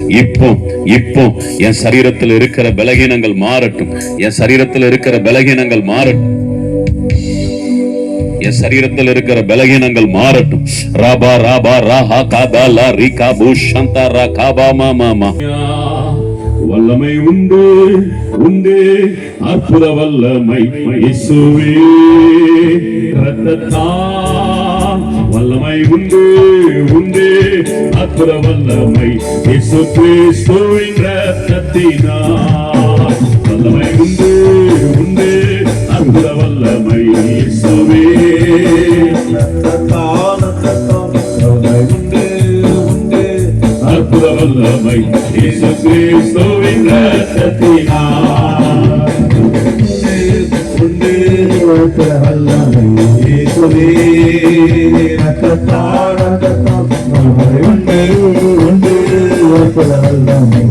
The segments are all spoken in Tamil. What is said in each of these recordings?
இப்போ இப்போ என் சரீரத்தில் இருக்கிற பலகீனங்கள் மாறட்டும். என் சரீரத்தில் இருக்கிற பலகீனங்கள் மாறட்டும். என் சரீரத்தில் இருக்கிற பலகீனங்கள் மாறட்டும். ராபா ராபா ராஹா காபா லா ரிகா பூஷந்தா ரா காபா மாமா. வல்லமை உண்டு உண்டு, அற்புத வல்லமை இயேசுவே இரத்தத்தால். வல்லமை உண்டு உண்டு, அற்புத வல்லமை இயேசு கிறிஸ்துவின் இரத்தத்தினால். வல்லமை உண்டு உண்டு, அற்புத வல்லமை இயேசுவே இரத்தத்தால். உண்டு உண்டு, அற்புத வல்லமை இயேசு கிறிஸ்துவின் இரத்தத்தினால். உண்டு அற்புத வல்லமை இயேசுவே இரத்தத்தால். உண்டு உண்டு, அற்புத வல்லமை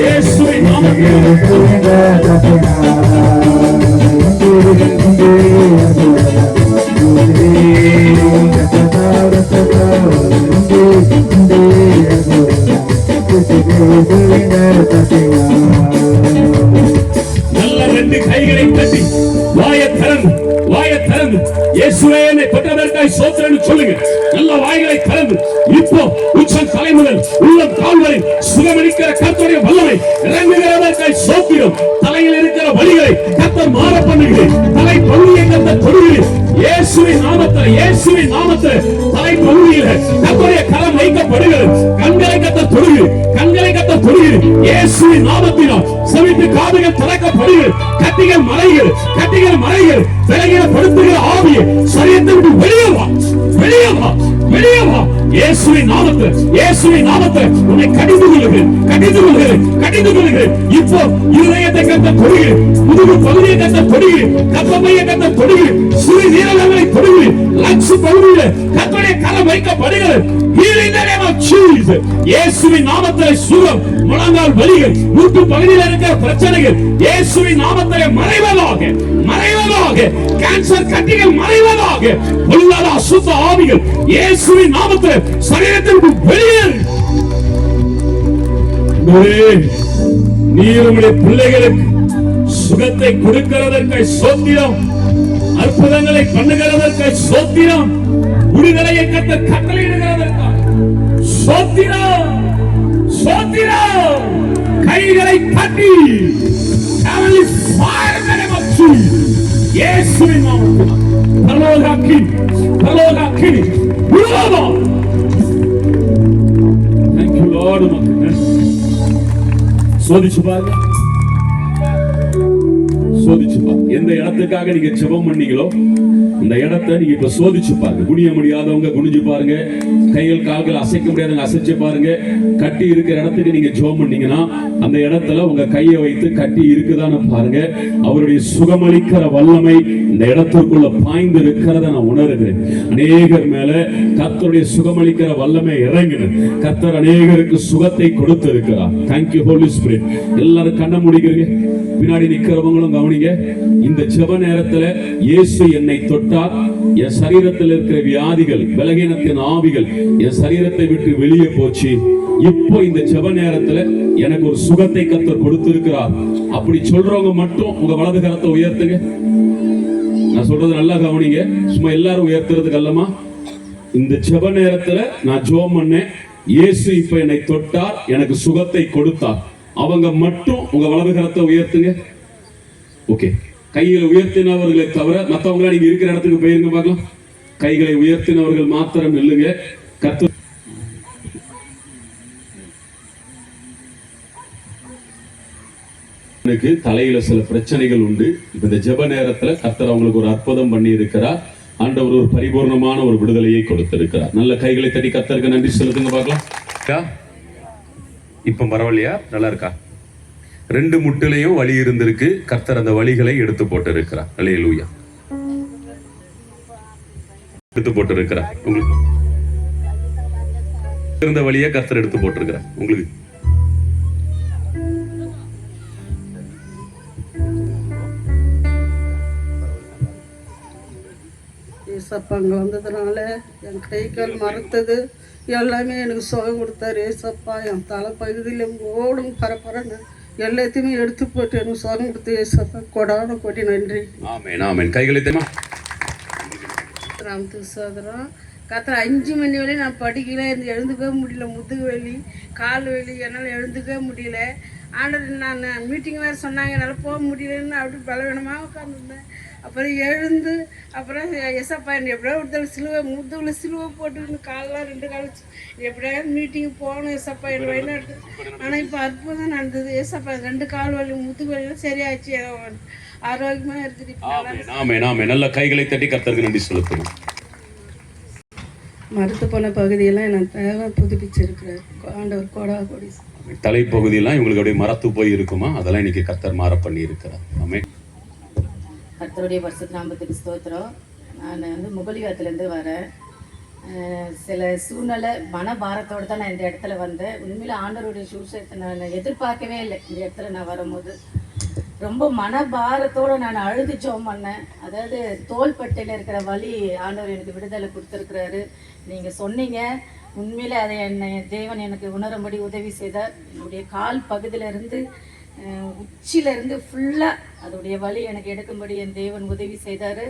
இயேசுவின் இரத்தத்தினால். நல்ல ரெண்டு கைகளை தட்டி தலை முதல் உள்ளம் கால்களை சுகமளிக்கிற கர்த்தருடைய வல்லமை இறங்குகிறதற்காய் சோத்திரம். தலையில் இருக்கிற வலிகளை கர்த்தர் மாற பண்ணுகிறேன். தலை பகுதியை கர்த்தர் தொடுகிறேன். இயேசுவின் நாமத்தில், இயேசுவின் நாமத்தில் தலை பகுதியில் கர்த்தருடைய கரம் வைக்கப்படுகிறது. கண்களை கர்த்தர் தொடுகிறேன். கண்களை கர்த்தர் தொடுகிறேன். இயேசுவின் நாமத்தினால் செவிட்டு காதுகள் திறக்கப்படுகிறது. கட்டிகள் மறைகள், கட்டிகள் மறைகள் விலகிடப்படுத்துகிற ஆவியை சரியத்தை விட்டு வெளியே வா, வெளியே வா, வெளியே வா. இயேசுவின் நாமத்தில், இயேசுவின் நாமத்தில் உன்னை கடிந்து கொள்கிறேன், கடிந்து கொள்கிறேன், கடிந்து கொள்கிறேன். இப்போ இருதயத்தை கர்த்தர் தொடுகிறேன். முதுகு பகுதியை கர்த்தர் தொடுகிறேன். கர்ப்பப்பையை கர்த்தர் தொடுகிறேன். சிறு நீரகங்களை தொடுகிறேன். லக்ஸ் பகுதியில் கர்த்தருடைய கரம் வைக்கப்படுகிறது. Healing the name of Jesus. இயேசுவின் நாமத்தில் சுகம், முழங்கால் வலிகள், மூட்டு பகுதியில் இருக்கிற பிரச்சனைகள் இயேசுவின் நாமத்தில் மறைவதாக, மறைவதாக. கேன்சர் கட்டிகள் மறைவதாக. பொல்லாத அசுத்த ஆவிகள் இயேசுவின் நாமத்தில் சரீரத்திற்கு வெளியேறு. நீர் உம்முடைய பிள்ளைகளுக்கு சுகத்தை கொடுக்கிறதற்காய் சோத்திரம். அற்புதங்களை பண்ணுகிறதற்காய் சோத்திரம். விடுதலையை கர்த்தர் கட்டளையிடுகிறதற்காக சோத்திரம், சோத்திரம். கைகளை தட்டி heavenly fire in the name of Jesus. இயேசுவின் நாமத்தில் பரலோக அக்கினி, பரலோக அக்கினி விடுதலை. Thank you Lord. சோதிச்சு பாருங்க, சோதிச்சு பாருங்க. எந்த இடத்துக்காக நீங்க ஜெபம் பண்ணீங்களோ அந்த இடத்தை நீங்க இப்ப சோதிச்சு பாருங்க. குனிய முடியாதவங்க குனிஞ்சு பாருங்க. கைகள் கால்கள் அசைக்க முடியாதவங்க அசைச்சு பாருங்க. கட்டி இருக்கிற இடத்துக்கு நீங்க ஜெபம் பண்ணீங்கன்னா அந்த இடத்துல உங்க கையை வைத்து கட்டி இருக்குதான்னு பாருங்க. அவருடைய சுகமளிக்கிற வல்லமை இந்த இடத்திற்குள்ள பாய்ந்து இருக்கிறத நான் உணர்கிறேன். அநேகர் மேல கர்த்தருடைய சுகமளிக்கிற வல்லமை இறங்கினது. கர்த்தர் அநேகருக்கு சுகத்தை கொடுத்து இருக்கிறார். Thank you holy spirit. எல்லாரும் கண்ண முடிக்கிறீங்க. பின்னாடி நிக்கிறவங்களும் கவனிங்க. இந்த ஜெப நேரத்துல இயேசு என்னை தொட்டார், என் சரீரத்தில் இருக்கிற வியாதிகள், பலகீனத்தின் ஆவிகள் என் சரீரத்தை விட்டு வெளியே போச்சு. இப்போ இந்த ஜெப நேரத்துல எனக்கு ஒரு சுகத்தை கர்த்தர் கொடுத்திருக்கிறார். அப்படி சொல்றவங்க மட்டும் உங்க வலது கரத்தை உயர்த்துங்க. நான் சொல்றது நல்லா கவனிங்க. சும்மா எல்லாரும் உயர்த்துறதுக்கு அல்லமா. இந்த ஜெப நேரத்துல நான் ஜெபம் பண்ணேன், இயேசு இப்ப என்னை தொட்டார், எனக்கு சுகத்தை கொடுத்தார். அவங்க மட்டும் உங்க வலது கரத்தை உயர்த்துங்க. ஓகே. கைகளை உயர்த்தினவர்களை தவிர மற்றவங்க நீங்க இருக்கிற இடத்துக்கு போயிருங்க பார்க்கலாம். கைகளை உயர்த்தினவர்கள் மாத்திரம் இல்லைங்க. கர்த்தர் தலையில சில பிரச்சனைகள் உண்டு. இப்ப இந்த ஜெப நேரத்துல கர்த்தர் அவங்களுக்கு ஒரு அற்புதம் பண்ணி இருக்கிறார். ஆண்டவர் ஒரு பரிபூர்ணமான ஒரு விடுதலையை கொடுத்திருக்கிறார். நல்ல கைகளை தட்டி கர்த்தருக்கு நன்றி செலுத்துங்க பார்க்கலாம். இப்ப பரவாயில்லையா? நல்லா இருக்கா? ரெண்டு முட்டிலையும் வலி இருந்திருக்கு. கர்த்தர் அந்த வலிகளை எடுத்து போட்டு இருக்கிறார். அல்லேலூயா. எடுத்து போட்டு இருக்கிறார். உங்களுக்கு இருந்த வலியை கர்த்தர் எடுத்து போட்டு இருக்கிறார். உங்களுக்கு ஏசப்பாங்க வந்ததுனால என் கை கால் மறுத்தது எல்லாமே எனக்கு சுகம் கொடுத்தாரு. ஏசப்பா என் தலை பகுதியில் ஓடும் பரப்பரங்க எல்லாத்தையுமே எடுத்து போட்டு எனக்கு சுகம் கொடுத்து ஏசப்பா கொடான கொடி நன்றி. ஆமென், ஆமென். கைகளை தெரியுமா? ராமத்து சோதரம் கத்திர 5 மணி வரையும் நான் படிக்கல, எழுந்துக்கவே முடியல. முதுகு வலி, கால் வலி, என்னால் எழுந்துக்கவே முடியல. ஆண்டவர் நான் மீட்டிங் வேறு சொன்னாங்க, என்னால் போக முடியலன்னு அப்படி பலவீனமாக உட்காந்துருந்தேன். அப்புறம் எழுந்து அப்புறம் எஸ்அப்பா எப்படியா ஒருத்தர் சிலுவை முதுகில் சிலுவை போட்டுக்கின்னு காலெலாம் 2 கால் எப்படியா மீட்டிங் போகணும் எஸ்அப்பா என் வயநாட்டு. ஆனால் இப்போ அற்புதம் நடந்தது. ஏசப்பா 2 கால் வலி முதுகு வலியும் சரியாச்சு, ஆரோக்கியமாக இருக்குது. நல்ல கைகளை தட்டி கர்த்தருக்கு நன்றி செலுத்தணும். மறுத்து போன பகுதியெல்லாம் எனக்கு தேவை புதுப்பிச்சிருக்கிறார் ஆண்டவர். கோடா கோடி தலைப்பகுதியெல்லாம் இவங்களுக்கு அப்படியே மரத்து போய் இருக்குமா, அதெல்லாம் இன்னைக்கு கர்த்தர் மாற பண்ணி இருக்கிறார். ஆமென். கர்த்தருடைய பரிசுத்த நாமத்துக்கு ஸ்தோத்திரம். நான் முகலிவாரத்துலேருந்து வரேன். சில சூழ்நிலை மனபாரத்தோடு தான் நான் இந்த இடத்துல வந்தேன். உண்மையில் ஆண்டவருடைய சுவிசேஷத்தை நான் எதிர்பார்க்கவே இல்லை. இந்த இடத்துல நான் வரும்போது ரொம்ப மனபாரத்தோடு நான் அழுது ஜெபம் பண்ணேன். அதாவது தோள்பட்டையில் இருக்கிற வலி ஆண்டவர் எனக்கு விடுதலை கொடுத்துருக்குறாரு. நீங்கள் சொன்னீங்க, உண்மையில் அதை என்னை தேவன் எனக்கு உணரும்படி உதவி செய்தார். என்னுடைய கால் பகுதியிலேருந்து உச்சியிலேருந்து ஃபுல்லாக அதோடைய வலி எனக்கு எடுக்கும்படி என் தேவன் உதவி செய்தார்.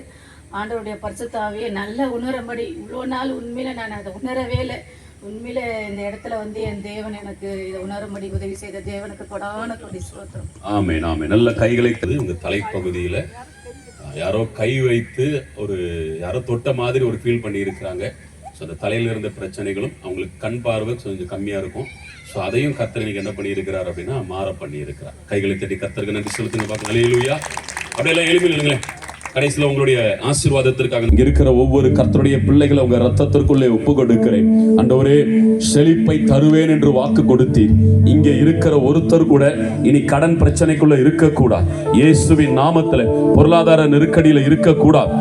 ஆண்டவருடைய பரிசுத்த ஆவியை நல்ல உணரும்படி இவ்வளோ நாள் உண்மையில் நான் அதை உணரவே இல்லை. உண்மையில இந்த இடத்துல வந்து என் தேவன் எனக்கு இதை உணரும்படி உதவி செய்த தேவனுக்கு கொடான கொடி ஸ்தோத்திரம். ஆமென் ஆமென். நல்ல கைகளை உங்க தலைப்பகுதியில யாரோ கை வைத்து யாரோ தொட்ட மாதிரி ஒரு ஃபீல் பண்ணி இருக்கிறாங்க. ஸோ அந்த தலையில இருந்த பிரச்சனைகளும் அவங்களுக்கு கண் பார்வை கொஞ்சம் கம்மியா இருக்கும். ஸோ அதையும் கர்த்தர் இன்னைக்கு என்ன பண்ணி இருக்கிறார் அப்படின்னா மாற பண்ணி இருக்கிறார். கைகளை தட்டி கர்த்தருக்கு நன்றி செலுத்துங்க பார்க்க. அல்லேலூயா. அப்படியெல்லாம் எழுப்பி இல்லைங்களே. கடைசியில் உங்களுடைய ஆசீர்வாதத்திற்காக இருக்கிற ஒவ்வொரு கர்த்தருடைய பிள்ளைகளை உங்க ரத்தத்திற்குள்ளே ஒப்பு கொடுக்கிறேன். ஆண்டவரே, செழிப்பை தருவேன் என்று வாக்கு கொடுத்தீர். இங்கே இருக்கிற ஒருத்தர் கூட இனி கடன் பிரச்சனைக்குள்ள இருக்கக்கூடாது. இயேசுவின் நாமத்துல பொருளாதார நெருக்கடியில இருக்கக்கூடாது.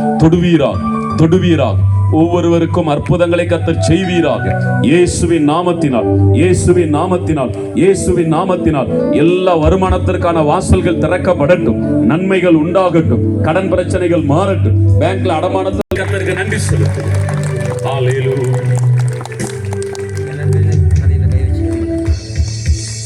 தொடுவீராக ஒவ்வொருவருக்கும் அற்புதங்களை கர்த்தர் செய்வீராக. இயேசுவின் நாமத்தினால் எல்லா வருமானத்திற்கான வாசல்கள் திறக்கப்படட்டும். நன்மைகள் உண்டாகட்டும். கடன் பிரச்சனைகள் மாறட்டும். பேங்க்ல அடமானத்தில் கர்த்தருக்கு நன்றி செலுத்துகிறேன். ஹல்லேலூயா.